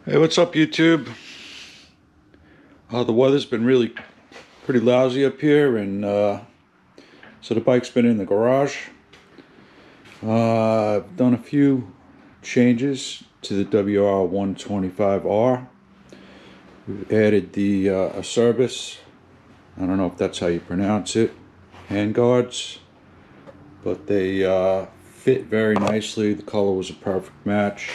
Hey, what's up, YouTube? The weather's been really pretty lousy up here, and so the bike's been in the garage. I've done a few changes to the WR125R. We've added the Acerbis. I don't know if that's how you pronounce it. Hand guards, but they fit very nicely. The color was a perfect match.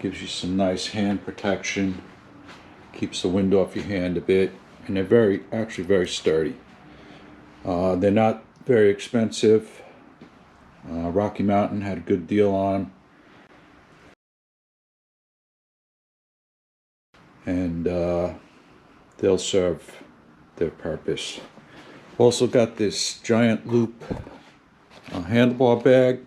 Gives you some nice hand protection. Keeps the wind off your hand a bit, and they're actually very sturdy. They're not very expensive. Rocky Mountain had a good deal on them, and they'll serve their purpose. Also got this giant loop handlebar bag.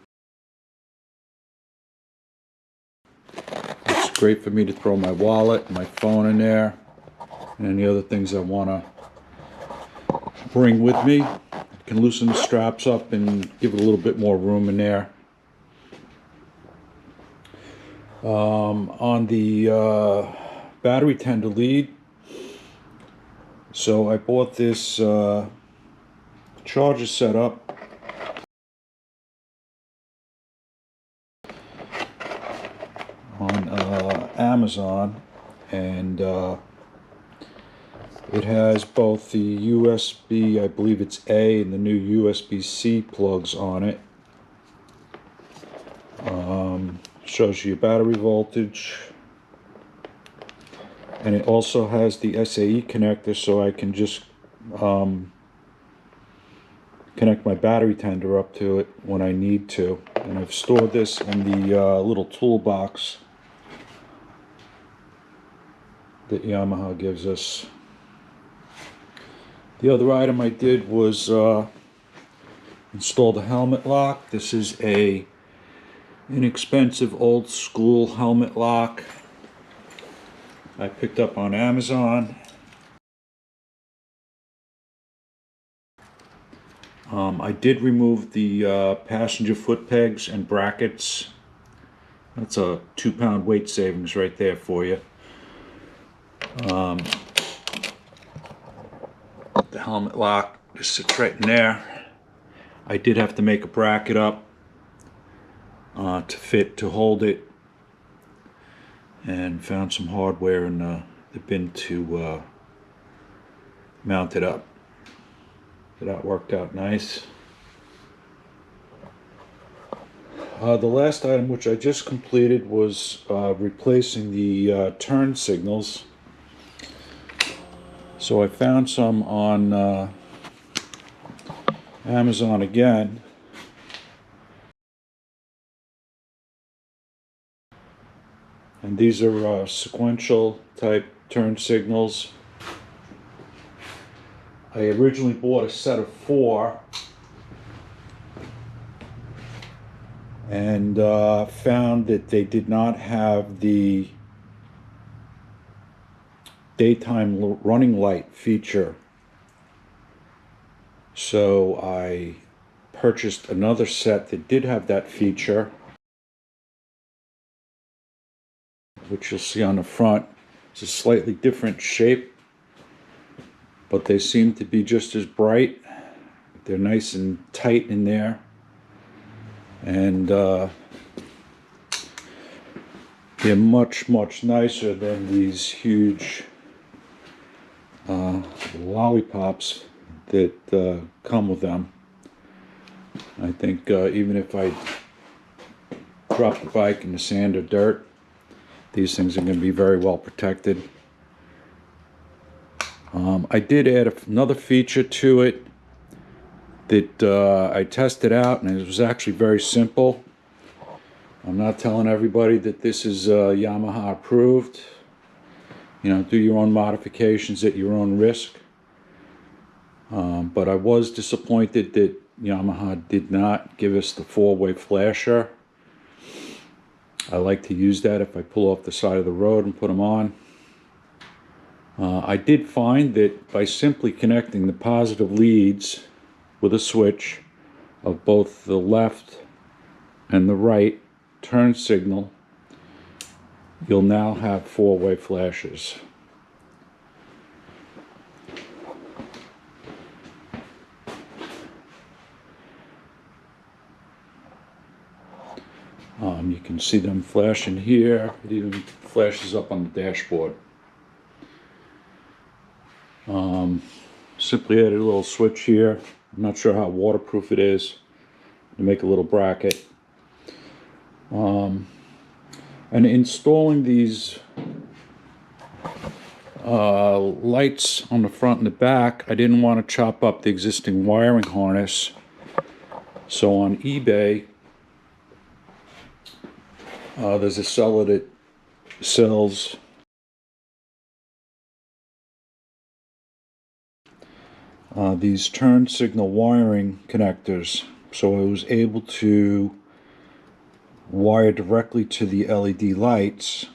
It's great for me to throw my wallet, my phone in there, and any other things I want to bring with me. I can loosen the straps up and give it a little bit more room in there. On the battery tender lead, so I bought this charger setup on Amazon, and it has both the USB, I believe it's A, and the new USB-C plugs on it. Shows you your battery voltage, and it also has the SAE connector, so I can just connect my battery tender up to it when I need to. And I've stored this in the little toolbox that Yamaha gives us. The other item I did was install the helmet lock. This is a inexpensive old school helmet lock I picked up on Amazon. I did remove the passenger foot pegs and brackets. That's a 2-pound weight savings right there for you. The helmet lock just sits right in there. I did have to make a bracket up to hold it, and found some hardware in the bin to mount it up. So that worked out nice. The last item, which I just completed, was replacing the turn signals. So I found some on Amazon again. And these are sequential type turn signals. I originally bought a set of 4 and found that they did not have the daytime running light feature. So I purchased another set that did have that feature, which you'll see on the front. It's a slightly different shape, but they seem to be just as bright. They're nice and tight in there, and they're much nicer than these huge lollipops that come with them. I think even if I drop the bike in the sand or dirt, these things are going to be very well protected. I did add another feature to it that I tested out, and it was actually very simple. I'm not telling everybody that this is Yamaha approved. You know, do your own modifications at your own risk. But I was disappointed that Yamaha did not give us the 4-way flasher. I like to use that if I pull off the side of the road and put them on. I did find that by simply connecting the positive leads with a switch of both the left and the right turn signal, you'll now have four-way flashes. You can see them flashing here. It even flashes up on the dashboard. Simply added a little switch here. I'm not sure how waterproof it is. To make a little bracket. And installing these lights on the front and the back, I didn't want to chop up the existing wiring harness. So on eBay, there's a seller that sells these turn signal wiring connectors. So I was able to wire directly to the LED lights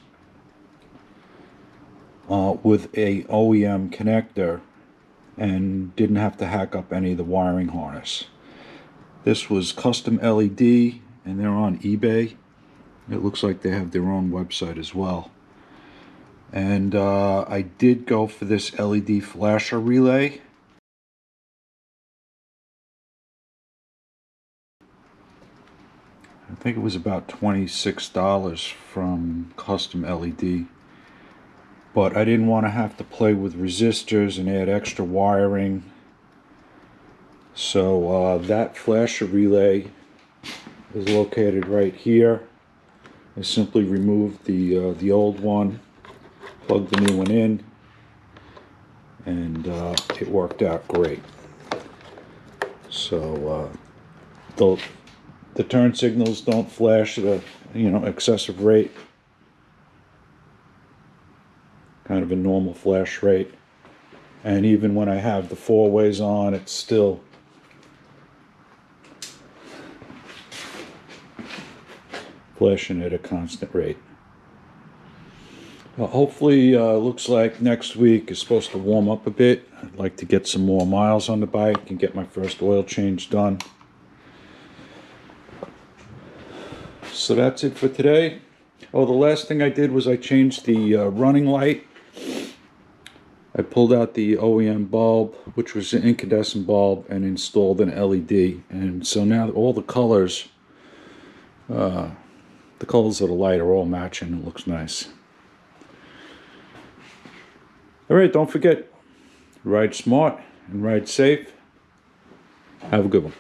with a OEM connector and didn't have to hack up any of the wiring harness. This was custom LED and they're on eBay. It looks like they have their own website as well. And I did go for this LED flasher relay. I think it was about $26 from Custom LED. But I didn't want to have to play with resistors and add extra wiring. So that flasher relay is located right here. I simply removed the old one, plugged the new one in, and it worked out great. So the turn signals don't flash at a excessive rate, kind of a normal flash rate, and even when I have the four ways on, it's still flashing at a constant rate. Hopefully, looks like next week is supposed to warm up a bit. I'd like to get some more miles on the bike and get my first oil change done. So that's it for today. Oh, the last thing I did was I changed the running light. I pulled out the OEM bulb, which was an incandescent bulb, and installed an LED. And so now all the colors of the light are all matching. It looks nice. Alright, don't forget, ride smart and ride safe. Have a good one.